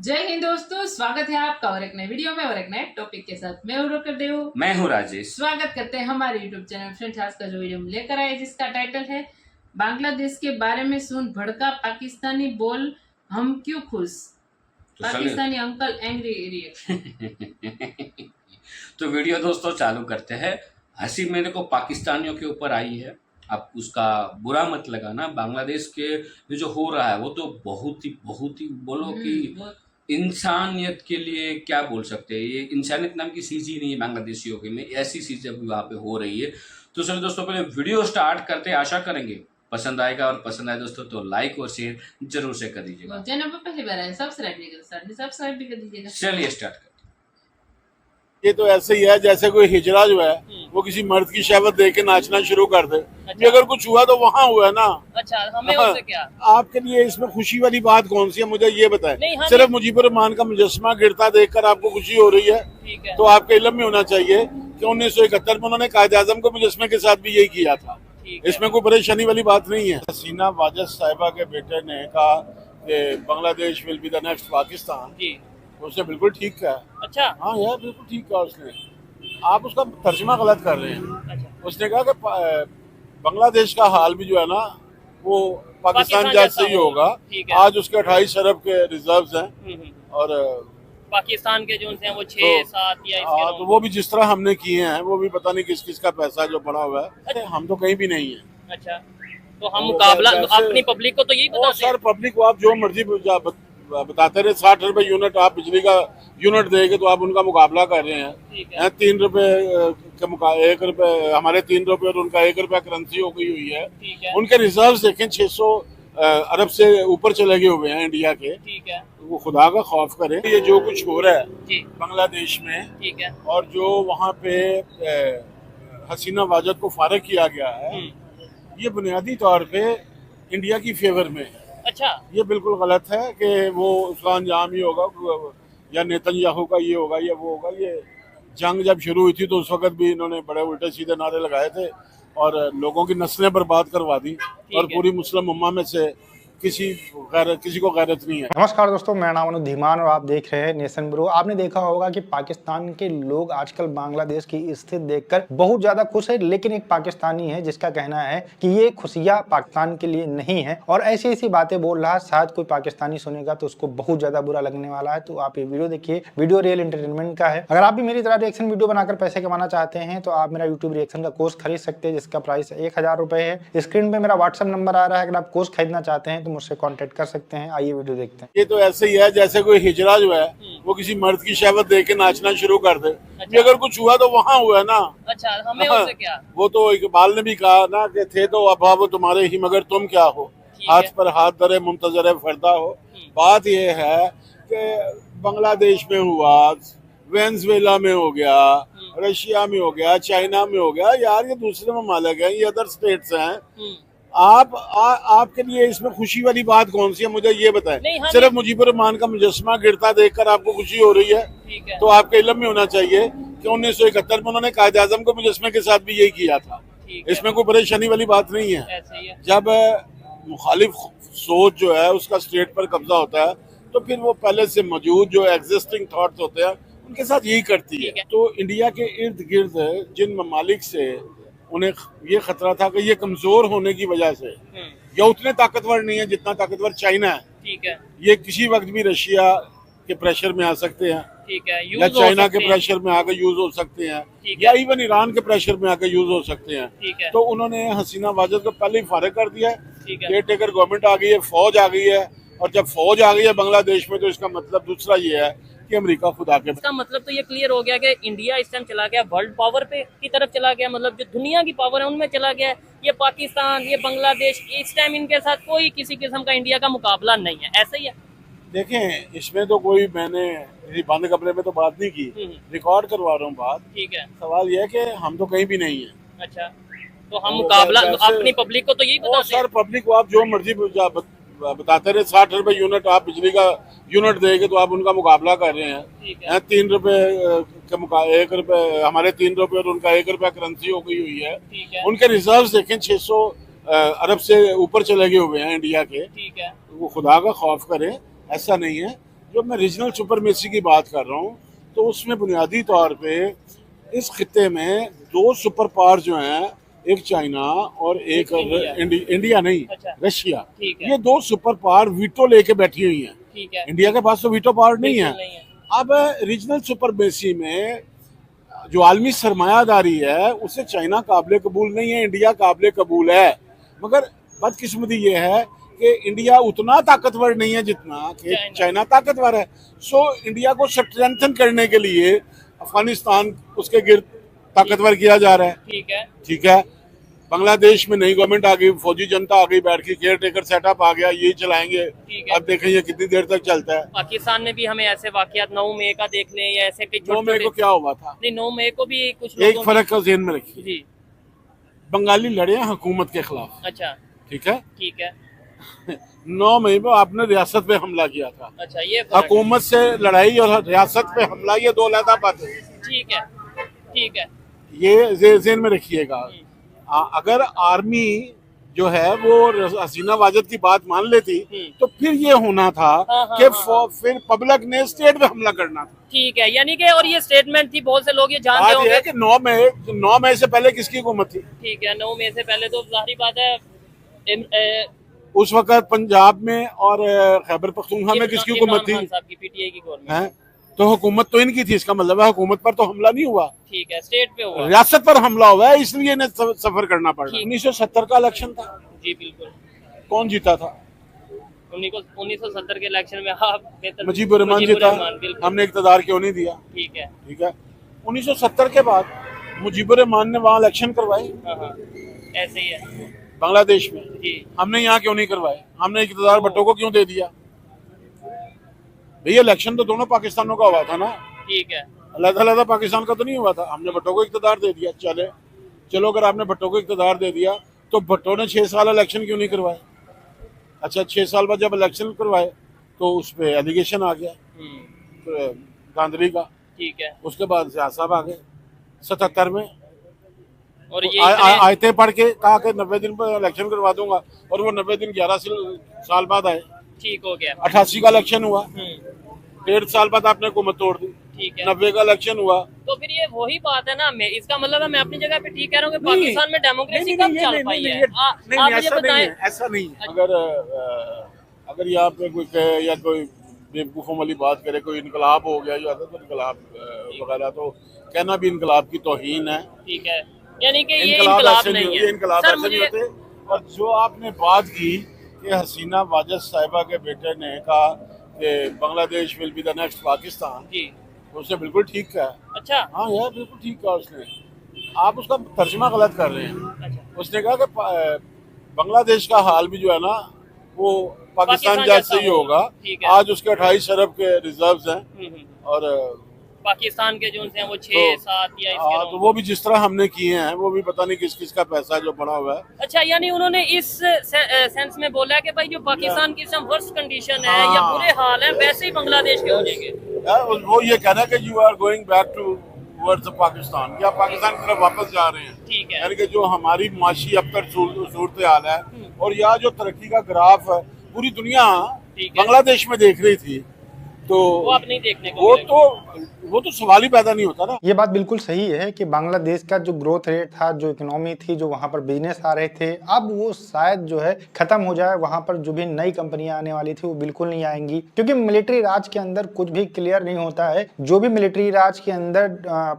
जय हिंद दोस्तों, स्वागत है आपका और एक नए वीडियो में और एक नए टॉपिक के साथ। मैं हूं डॉक्टर देव, मैं हूं राजेश। स्वागत करते हैं हमारे यूट्यूब चैनल फ्रेंड्स। आज का जो वीडियो हम लेकर आए जिसका टाइटल है बांग्लादेश के बारे में सुन भड़का पाकिस्तानी बोल हम क्यों खुश, पाकिस्तानी अंकल एंग्री रिएक्शन। तो वीडियो दोस्तों चालू करते हैं। हंसी मेरे को पाकिस्तानियों के ऊपर आई है, आप उसका बुरा मत लगाना। बांग्लादेश के ये जो हो रहा है वो तो बहुत ही बोलो कि इंसानियत के लिए क्या बोल सकते हैं। ये इंसानियत नाम की चीज़ ही नहीं है बांग्लादेशियों के में, ऐसी चीज़ें अभी वहाँ पे हो रही है। तो चलो दोस्तों पहले वीडियो स्टार्ट करते हैं, आशा करेंगे पसंद आएगा, और पसंद आए दोस्तों तो लाइक और शेयर जरूर से कर दीजिएगा। चैनल पर पहली बार आए सब्सक्राइब भी कर दीजिएगा। चलिए स्टार्ट करते। ये तो ऐसे ही है जैसे कोई हिजरा जो है वो किसी मर्द की शहवत देख के नाचना शुरू कर दे। अच्छा। अगर कुछ हुआ तो वहाँ हुआ ना। अच्छा, हमें उससे क्या? आपके लिए इसमें खुशी वाली बात कौन सी है, मुझे ये बताएं। नहीं, सिर्फ मुजीबुर रहमान का मुजस्समा गिरता देखकर आपको खुशी हो रही है, ठीक है। तो आपके इल्म में होना चाहिए कि 1971 में उन्होंने कायद आजम को मुजस्समे के साथ भी यही किया था। इसमें कोई परेशानी वाली बात नहीं है। हसीना वाजद साहिबा के बेटे ने कहा कि Bangladesh will be the next Pakistan, उसने बिल्कुल ठीक कहा। अच्छा। हाँ यार, बिल्कुल ठीक कहा उसने। आप उसका तर्जुमा गलत कर रहे हैं। अच्छा। उसने कहा कि बांग्लादेश का हाल भी जो है ना वो पाकिस्तान जैसे ही होगा। आज उसके 28 अरब के रिजर्व्स हैं और पाकिस्तान के जो हैं वो 6-7 या इसके तो वो भी जिस तरह हमने किए हैं वो भी पता नहीं किस किस का पैसा जो पड़ा हुआ है। हम तो कहीं भी नहीं है। अच्छा, तो हम मुकाबला अपनी पब्लिक को तो यही बताते हैं। सर पब्लिक को आप जो मर्जी बताते रहे। 60 रुपए यूनिट आप बिजली का यूनिट देंगे तो आप उनका मुकाबला कर रहे हैं। 3 रुपए के 1 रुपए हमारे 3 रुपए और उनका 1 रुपया करेंसी हो गई हुई है। उनके रिजर्व देखें 600 अरब से ऊपर चले गए हुए हैं इंडिया के। ठीक है। वो खुदा का खौफ करे। ये जो कुछ हो रहा है बांग्लादेश में, ठीक है, और जो वहाँ पे हसीना वाजद को फारग किया गया है, ये बुनियादी तौर पे इंडिया की फेवर में है। अच्छा, ये बिल्कुल गलत है कि वो उसका अंजाम ही होगा या नेतन्याहू का ये होगा या वो होगा। ये जंग जब शुरू हुई थी तो उस वक्त भी इन्होंने बड़े उल्टे सीधे नारे लगाए थे और लोगों की नस्लें बर्बाद करवा दी, और पूरी मुस्लिम उम्मा में से किसी को गैरत नहीं है। नमस्कार दोस्तों, मेरा नाम अनुज धीमान और आप देख रहे हैं नेशन ब्रो। आपने देखा होगा कि पाकिस्तान के लोग आजकल बांग्लादेश की स्थिति देखकर बहुत ज्यादा खुश है, लेकिन एक पाकिस्तानी है जिसका कहना है कि ये खुशियां पाकिस्तान के लिए नहीं है और ऐसी ऐसी बातें बोल रहा है। शायद कोई पाकिस्तानी सुनेगा तो उसको बहुत ज्यादा बुरा लगने वाला है। तो आप ये वीडियो देखिए, वीडियो रियल एंटरटेनमेंट का है। अगर आप भी मेरी तरह रिएक्शन वीडियो बनाकर पैसे कमाना चाहते हैं तो आप मेरा यूट्यूब रिएक्शन का कोर्स खरीद सकते हैं, जिसका प्राइस 1000 रुपए है। स्क्रीन पे मेरा व्हाट्सएप नंबर आ रहा है, अगर आप कोर्स खरीदना चाहते हैं तो मुझसे कांटेक्ट कर सकते हैं। आइए वीडियो देखते हैं। ये तो ऐसे ही है जैसे कोई हिजरा जो है वो किसी मर्द की शहवत देख के नाचना शुरू कर दे। अच्छा। अगर कुछ हुआ तो वहाँ हुआ ना। अच्छा, हमें उससे क्या? वो तो इकबाल ने भी कहा ना कि थे तो अभाव वो तुम्हारे ही मगर तुम क्या हो, हाथ पर हाथ धरे मुंतजर फरदा हो। बात ये है कि बांग्लादेश में हुआ, वेनेजुएला में हो गया, रशिया में हो गया, चाइना में हो गया। यार ये दूसरे ममालिक हैं, ये अदर स्टेट्स हैं। आपके लिए इसमें खुशी वाली बात कौन सी है, मुझे ये बताएं। सिर्फ मुजीबुर रहमान का मुजस्समा गिरता देखकर आपको खुशी हो रही है, तो आपके इल्म में होना चाहिए कि 1971 में उन्होंने कायद आजम को मुजस्समे के साथ भी यही किया था। इसमें कोई परेशानी वाली बात नहीं है। जब मुखालिफ सोच जो है उसका स्टेट पर कब्जा होता है तो फिर वो पहले से मौजूद जो एग्जिस्टिंग थॉट्स होते हैं उनके साथ यही करती है। तो इंडिया के इर्द गिर्द जिन ममालिक से उन्हें ये खतरा था कि ये कमजोर होने की वजह से या उतने ताकतवर नहीं है जितना ताकतवर चाइना है, ठीक है, ये किसी वक्त भी रशिया के प्रेशर में आ सकते हैं, ठीक है, या चाइना के प्रेशर में आकर यूज हो सकते हैं, या इवन ईरान के प्रेशर में आकर यूज हो सकते हैं। तो उन्होंने हसीना वाजद को पहले ही फारिग कर दिया है। केयर टेकर गवर्नमेंट आ गई है, फौज आ गई है, और जब फौज आ गई है बांग्लादेश में तो इसका मतलब दूसरा ये है कि अमेरिका खुदा के। इसका मतलब तो ये क्लियर हो गया कि इंडिया इस टाइम चला गया वर्ल्ड पावर पे की तरफ चला गया, मतलब जो दुनिया की पावर है उनमें चला गया। ये पाकिस्तान, ये बांग्लादेश, इस टाइम इनके साथ कोई किसी किस्म का इंडिया का मुकाबला नहीं है, ऐसा ही है। देखें, इसमें तो कोई मैंने बंद कमरे में तो बात नहीं की, रिकॉर्ड करवा रहा हूँ बात। ठीक है। सवाल यह है कि हम तो कहीं भी नहीं है। अच्छा, तो हम मुकाबला अपनी पब्लिक को तो यही बताते हैं। सर पब्लिक को आप जो मर्जी बताते रहे। 60 रुपए यूनिट आप बिजली का यूनिट देंगे तो आप उनका मुकाबला कर रहे हैं। 3 रुपए के 1 रुपए हमारे 3 रुपए और उनका 1 रुपया करेंसी हो गई हुई है। उनके रिजर्व देखें 600 अरब से ऊपर चले गए हुए हैं इंडिया के। ठीक है। वो खुदा का खौफ करे, ऐसा नहीं है। जो मैं रीजनल सुपरमेसी की बात कर रहा हूँ, तो उसमें बुनियादी तौर पे इस खित्ते में दो सुपर पावर जो हैं, एक चाइना और एक इंडिया नहीं, अच्छा। रशिया, ठीक है। ये दो सुपर पावर वीटो लेके बैठी हुई हैं। ठीक है। इंडिया के पास तो वीटो पावर नहीं है। नहीं है। अब रीजनल सुपरमेसी में जो आलमी सरमायादारी है, उसे चाइना काबिल कबूल नहीं है, इंडिया काबिल कबूल है। मगर बदकिस्मती ये है कि इंडिया उतना ताकतवर नहीं है जितना कि चाइना ताकतवर है। सो इंडिया को स्ट्रेंथन करने के लिए अफगानिस्तान उसके गिर्द ताकतवर किया जा रहा है। ठीक है। ठीक है, बांग्लादेश में नई गवर्नमेंट आ गई, फौजी जनता आ गई, बैठ के केयर टेकर सेटअप आ गया, यही चलाएंगे। ठीक है। अब देखें ये कितनी देर तक चलता है। पाकिस्तान में भी हमें ऐसे वाकयात 9 मई का देख लें या ऐसे कई 9 मई को क्या हुआ था? नहीं, 9 मई को भी कुछ एक फर्क का ज़हन में रखिए, जी। बंगाली लड़े हैं हुकूमत के खिलाफ। अच्छा। ठीक है। ठीक है। 9 मई में आपने रियासत पे हमला किया था। अच्छा, ये फर्क है। हुकूमत से लड़ाई और रियासत पे हमला, ये दो अलग बातें हैं। ठीक है। ठीक है। ये ज़हन में रखिएगा। अगर आर्मी जो है वो हसीना वाजद की बात मान लेती तो फिर ये होना था कि फिर पब्लिक ने स्टेट पे हमला करना था। ठीक है, यानी कि और ये स्टेटमेंट थी, बहुत से लोग ये जानते बात ये होंगे है कि 9 मई से पहले किसकी हुकूमत थी? ठीक है, 9 मई से पहले तो जाहिर बात है उस वक्त पंजाब में और खैबर पख्तूनख्वा में किसकी हुकूमत थी? इमरान खान साहब की, पीटीआई की गवर्नमेंट है। तो हुकूमत तो इनकी थी, इसका मतलब है हुकूमत पर तो हमला नहीं हुआ। ठीक है, स्टेट पे हुआ, रियासत पर हमला हुआ है, इसलिए इन्हें सफर करना पड़ा। 1970 का इलेक्शन था। जी बिल्कुल। कौन जीता था? 1970 के इलेक्शन में आप मुजीबुर रहमान जीता। हमने इक़्तिदार क्यों नहीं दिया? ठीक है। ठीक है। 1970 के बाद मुजीबुर रहमान ने वहाँ इलेक्शन करवाए। हाँ, ऐसे ही है बांग्लादेश में। जी। हमने यहाँ क्यों नहीं करवाए? हमने इक़्तिदार भट्टो को क्यों दे दिया? भैया इलेक्शन तो दोनों पाकिस्तानों का हुआ था ना। ठीक है। अलग-अलग पाकिस्तान का तो नहीं हुआ था। हमने भट्टो को इक़्तिदार दे दिया। चलो अगर आपने भट्टो को इक़्तिदार दे दिया तो भट्टो ने 6 साल इलेक्शन क्यों नहीं करवाए? अच्छा, 6 साल बाद जब इलेक्शन करवाए तो उस पर एलिगेशन आ गया तो धांधली का। ठीक है। उसके बाद ज़िया साहब आ गए 77 में और ये आयतें पढ़ के कहा कि 90 दिन पर इलेक्शन करवा दूंगा, और वो 90 दिन 11 साल बाद आए। ठीक हो गया। 88 का इलेक्शन हुआ, 1.5 साल बाद आपने हुकूमत तोड़ दी। ठीक है। 90 का इलेक्शन हुआ। तो फिर ये वही बात है ना, मैं इसका मतलब है मैं अपनी जगह पे ठीक कह रहा हूँ कि पाकिस्तान में डेमोक्रेसी कब चल पाई है? आप मुझे बताएं। ऐसा नहीं है। अगर यहाँ पे कोई कहे या कोई बेवकूफ़ों वाली बात करे, कोई इनकलाब हो गया जो तो इनकलाब वगैरह, तो कहना भी इनकलाब की तौहीन है। ठीक है, यानी कि ये इनकलाब इनकलाब ऐसे नहीं नहीं है। होते, इनकलाब सर ऐसे नहीं होते। और जो आपने बात की कि हसीना वाजद साहिबा के बेटे ने कहा कि Bangladesh will be the next Pakistan, जी, उसने बिल्कुल ठीक कहा। अच्छा। हाँ यार, बिल्कुल ठीक कहा उसने। आप उसका तर्जुमा गलत कर रहे हैं। अच्छा। उसने कहा कि बांग्लादेश का हाल भी जो है ना वो पाकिस्तान जैसे ही होगा। आज उसके 28 अरब के रिजर्व्स हैं और पाकिस्तान के जो हैं वो 6-7 या इसके तो वो भी जिस तरह हमने किए हैं, वो भी पता नहीं किस किस का पैसा जो पड़ा हुआ है। अच्छा, यानी उन्होंने इस सेंस में बोला है कि भाई जो पाकिस्तान की सब वर्स्ट कंडीशन है या बुरे हाल है, वैसे ही बांग्लादेश के हो जाएंगे। वो ये कहना है कि you are going back towards Pakistan, या पाकिस्तान की तरफ वापस जा रहे हैं। ठीक है। यानी कि जो हमारी माशी अब तक सूरत हाल है और यहाँ जो तरक्की का ग्राफ है पूरी दुनिया बांग्लादेश में देख रही थी, तो वो आप नहीं देखने को वो तो सवाल ही पैदा नहीं होता ना। ये बात बिल्कुल सही है कि बांग्लादेश का जो ग्रोथ रेट था, जो इकोनॉमी थी, जो वहाँ पर बिजनेस आ रहे थे, अब वो शायद जो है खत्म हो जाए। वहाँ पर जो भी नई कंपनियां आने वाली थी वो बिल्कुल नहीं आएंगी, क्योंकि मिलिट्री राज के अंदर कुछ भी क्लियर नहीं होता है। जो भी मिलिट्री राज के अंदर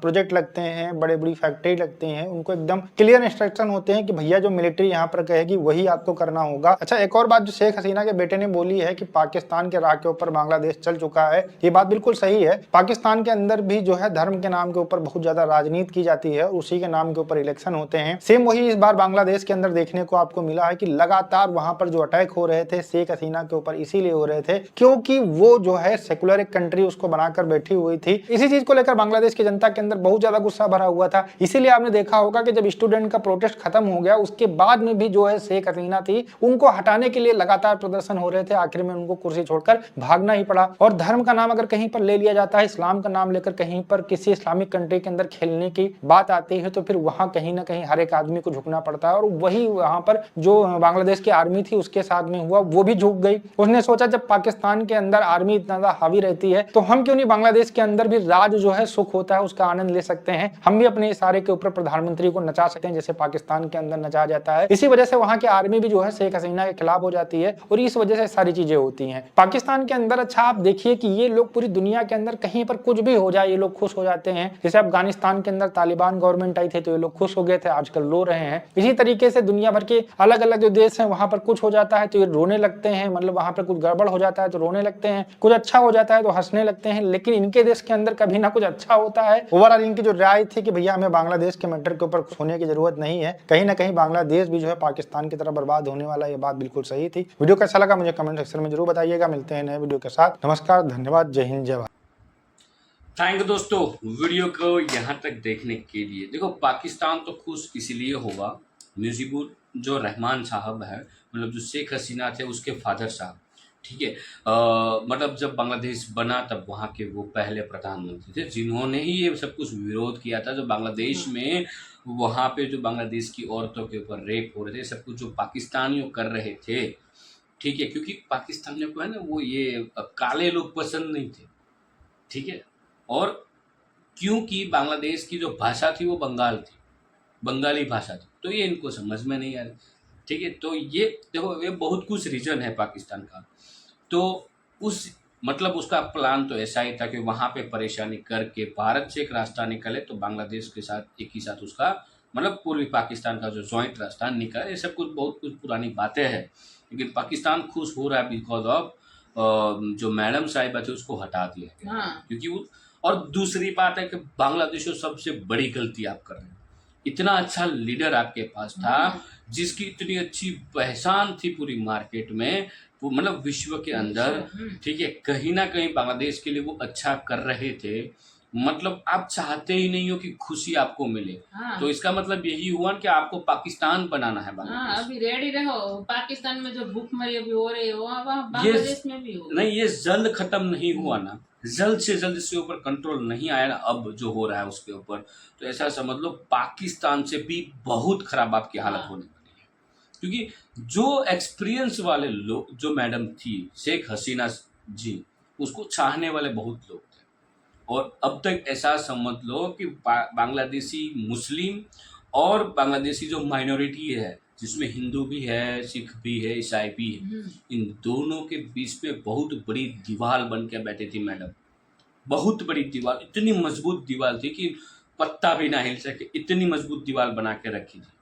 प्रोजेक्ट लगते हैं, बड़े बड़ी फैक्ट्री लगते हैं, उनको एकदम क्लियर इंस्ट्रक्शन होते हैं कि भैया जो मिलिट्री यहाँ पर कहेगी वही आपको करना होगा। अच्छा, एक और बात जो शेख हसीना के बेटे ने बोली है कि पाकिस्तान के राह के ऊपर बांग्लादेश चल चुका है, ये बात बिल्कुल सही है। पाकिस्तान के अंदर भी जो है धर्म के नाम के ऊपर बहुत ज्यादा राजनीति की जाती है, उसी के नाम के ऊपर इलेक्शन होते हैं। सेम वही इस बार बांग्लादेश के अंदर देखने को आपको मिला है कि लगातार वहां पर जो अटैक हो रहे थे शेख हसीना के ऊपर इसीलिए हो रहे थे क्योंकि वो जो है सेकुलर एक कंट्री उसको बनाकर बैठी हुई थी। इसी चीज को लेकर बांग्लादेश की जनता के अंदर बहुत ज्यादा गुस्सा भरा हुआ था। इसीलिए आपने देखा होगा कि जब स्टूडेंट का प्रोटेस्ट खत्म हो गया उसके बाद में भी जो है शेख हसीना थी, उनको हटाने के लिए लगातार प्रदर्शन हो रहे थे। आखिर में उनको कुर्सी छोड़कर भागना ही पड़ा। और धर्म का नाम अगर कहीं पर ले लिया जाता है, इस्लाम का नाम लेकर कहीं पर किसी इस्लामिक कंट्री के अंदर खेलने की बात आती है, तो फिर वहां कहीं ना कहीं हर एक आदमी को झुकना पड़ता है। और वही वहां पर जो बांग्लादेश की आर्मी थी उसके साथ में हुआ, वो भी झुक गई। उसने सोचा जब पाकिस्तान के अंदर आर्मी इतना ज्यादा हावी रहती है तो हम क्यों नहीं बांग्लादेश के अंदर भी राज जो है सुख होता है उसका आनंद ले सकते हैं, हम भी अपने इशारे के ऊपर प्रधानमंत्री को नचा सकते हैं जैसे पाकिस्तान के अंदर नचा जाता है। इसी वजह से वहां की आर्मी भी जो है शेख हसीना के खिलाफ हो जाती है और इस वजह से सारी चीजें होती हैं पाकिस्तान के अंदर। अच्छा आप देखिए कि ये लोग पूरी दुनिया के अंदर कहीं पर कुछ भी हो जाए ये लोग खुश हो जाते हैं। जैसे अफगानिस्तान के अंदर तालिबान गवर्नमेंट आई थी तो ये लोग खुश हो गए थे, आजकल रो रहे हैं। इसी तरीके से दुनिया भर के अलग अलग जो देश हैं वहां पर कुछ हो जाता है तो ये रोने लगते हैं, मतलब वहां पर कुछ गड़बड़ हो जाता है तो रोने लगते हैं, कुछ अच्छा हो जाता है तो हंसने लगते हैं। लेकिन इनके देश के अंदर कभी ना कुछ अच्छा होता है। ओवरऑल इनकी जो राय थी कि भैया हमें बांग्लादेश के मैटर के ऊपर होने की जरूरत नहीं है, कहीं ना कहीं बांग्लादेश भी जो है पाकिस्तान की तरह बर्बाद होने वाला, ये बात बिल्कुल सही थी। वीडियो कैसा लगा मुझे कमेंट सेक्शन में जरूर बताइएगा। मिलते हैं नए वीडियो के साथ। नमस्कार, धन्यवाद, जय हिंद, जय भारत। थैंक यू दोस्तों वीडियो को यहाँ तक देखने के लिए। देखो पाकिस्तान तो खुश इसलिए होगा, मुजीबुर जो रहमान साहब है, मतलब जो शेख हसीना थे उसके फादर साहब, ठीक है। मतलब जब बांग्लादेश बना तब वहाँ के वो पहले प्रधानमंत्री थे जिन्होंने ही ये सब कुछ विरोध किया था। जो बांग्लादेश में वहाँ पे जो बांग्लादेश की औरतों के ऊपर रेप हो रहे थे, सब कुछ जो पाकिस्तानियों कर रहे थे, ठीक है, क्योंकि पाकिस्तानियों को है ना वो ये काले लोग पसंद नहीं थे, ठीक है। और क्योंकि बांग्लादेश की जो भाषा थी वो बंगाली भाषा थी, तो ये इनको समझ में नहीं आ रही, ठीक है। तो ये देखो ये बहुत कुछ रीजन है पाकिस्तान का। तो उस मतलब उसका प्लान तो ऐसा ही था कि वहाँ पे परेशानी करके भारत से एक रास्ता निकले तो बांग्लादेश के साथ एक ही साथ उसका मतलब पूर्वी पाकिस्तान का जो जॉइंट रास्ता निकले। ये सब कुछ बहुत कुछ पुरानी बातें हैं, लेकिन पाकिस्तान खुश हो रहा है बिकॉज ऑफ जो मैडम साहिबा थी उसको हटा दिया गया। हाँ। क्योंकि वो और दूसरी बात है कि बांग्लादेश में सबसे बड़ी गलती आप कर रहे हैं। इतना अच्छा लीडर आपके पास था जिसकी इतनी अच्छी पहचान थी पूरी मार्केट में, वो मतलब विश्व के अंदर, ठीक है। कहीं ना कहीं बांग्लादेश के लिए वो अच्छा कर रहे थे, मतलब आप चाहते ही नहीं हो कि खुशी आपको मिले। हाँ। तो इसका मतलब यही हुआ कि आपको पाकिस्तान बनाना है हाँ, बांग्लादेश। अभी रेडी रहो। पाकिस्तान में जो भूखमरी अभी हो रही है वहाँ बांग्लादेश में भी हो। नहीं, ये जल्द खत्म नहीं हुआ ना, जल्द से जल्द इसके ऊपर कंट्रोल नहीं आया ना अब जो हो रहा है उसके ऊपर, तो ऐसा समझ लो पाकिस्तान से भी बहुत खराब आपकी हालत होने वाली है। क्योंकि जो एक्सपीरियंस वाले लोग, जो मैडम थी शेख हसीना जी, उसको चाहने वाले बहुत लोग थे। और अब तक ऐसा समझ लो कि बांग्लादेशी मुस्लिम और बांग्लादेशी जो माइनॉरिटी है जिसमें हिंदू भी है, सिख भी है, ईसाई भी है, इन दोनों के बीच में बहुत बड़ी दीवार बन के बैठी थी मैडम। बहुत बड़ी दीवार, इतनी मजबूत दीवार थी कि पत्ता भी ना हिल सके, इतनी मजबूत दीवार बना के रखी थी।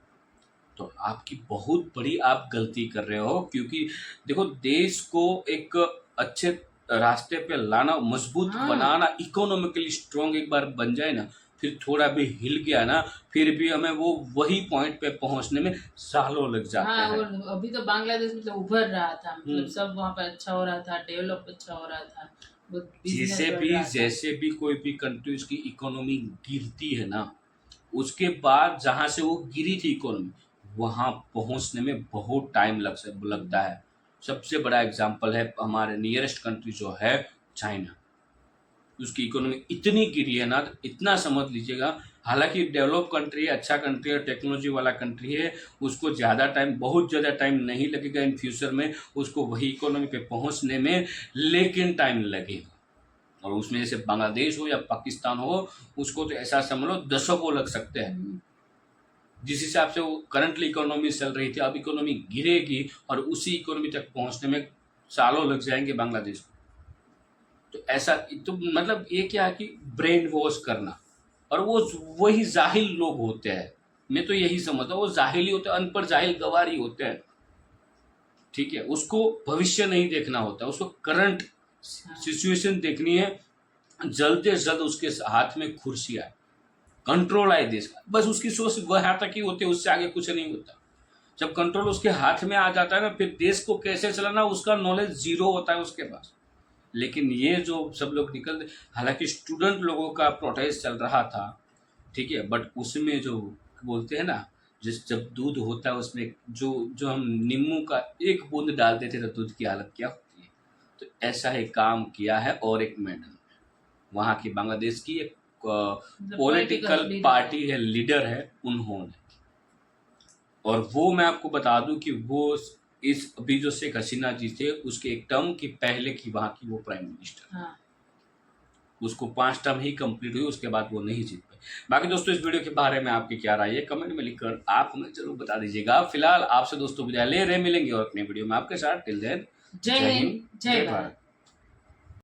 तो आपकी बहुत बड़ी आप गलती कर रहे हो, क्योंकि देखो देश को एक अच्छे रास्ते पे लाना, मजबूत बनाना, इकोनॉमिकली स्ट्रॉन्ग एक बार बन जाए ना, फिर थोड़ा भी हिल गया ना, फिर भी हमें वो वही पॉइंट पे पहुंचने में सालों लग जाते हैं। और अभी तो बांग्लादेश मतलब उभर रहा था, मतलब सब वहाँ पर अच्छा हो रहा था, डेवलप अच्छा हो रहा था। जैसे भी कोई भी कंट्री उसकी इकोनॉमी गिरती है ना, उसके बाद जहाँ से वो गिरी थी इकोनॉमी, वहाँ पहुँचने में बहुत टाइम लगता है। सबसे बड़ा एग्जाम्पल है हमारे नियरेस्ट कंट्री जो है चाइना, उसकी इकोनॉमी इतनी गिरी है ना, तो इतना समझ लीजिएगा। हालांकि डेवलप कंट्री है, अच्छा कंट्री है, टेक्नोलॉजी वाला कंट्री है, उसको बहुत ज़्यादा टाइम नहीं लगेगा इन फ्यूचर में उसको वही इकोनॉमी पे पहुंचने में, लेकिन टाइम लगेगा। और उसमें जैसे बांग्लादेश हो या पाकिस्तान हो, उसको तो ऐसा समझ लो दशकों लग सकते हैं। जिस हिसाब से वो करंटली इकोनॉमी चल रही थी, अब इकोनॉमी गिरेगी और उसी इकोनॉमी तक पहुंचने में सालों लग जाएंगे बांग्लादेश को। तो ऐसा तो मतलब ये क्या है कि ब्रेन वॉश करना, और वो वही जाहिल लोग होते हैं, मैं तो यही समझता हूँ, वो जाहिल ही होते हैं, अनपढ़ जाहिल गवार ही होते हैं, ठीक है। उसको भविष्य नहीं देखना होता, उसको करंट सिचुएशन देखनी है, जल्द से जल्द उसके हाथ में कुर्सी आए, कंट्रोल आए देश का, बस उसकी सोच वहाँ तक ही होती है, उससे आगे कुछ नहीं होता। जब कंट्रोल उसके हाथ में आ जाता है ना, फिर देश को कैसे चलाना उसका नॉलेज जीरो होता है उसके पास। लेकिन ये जो सब लोग निकल, हालांकि स्टूडेंट लोगों का प्रोटेस्ट चल रहा था, ठीक है, बट उसमें जो बोलते हैं ना, जब दूध होता है उसमें जो हम नींबू का एक बूंद डालते थे तो दूध की हालत क्या होती है, तो ऐसा ही काम किया है। और एक मेडल वहाँ की बांग्लादेश की एक पॉलिटिकल leader पार्टी है, लीडर है उन्होंने। और वो मैं आपको बता दूं कि वो इस अभी जो शेख हसीना जी थे उसके एक टर्म की पहले की वहाँ की वो प्राइम मिनिस्टर, हाँ। उसको 5 टर्म ही कंप्लीट हुई, उसके बाद वो नहीं जीत पाए। बाकी दोस्तों इस वीडियो के बारे में आपकी क्या राय है कमेंट में लिखकर आप हमें जरूर बता दीजिएगा। फिलहाल आपसे दोस्तों विदाई ले रहे, मिलेंगे और अपने वीडियो में आपके साथ। टिल देन जय हिंद, जय भारत।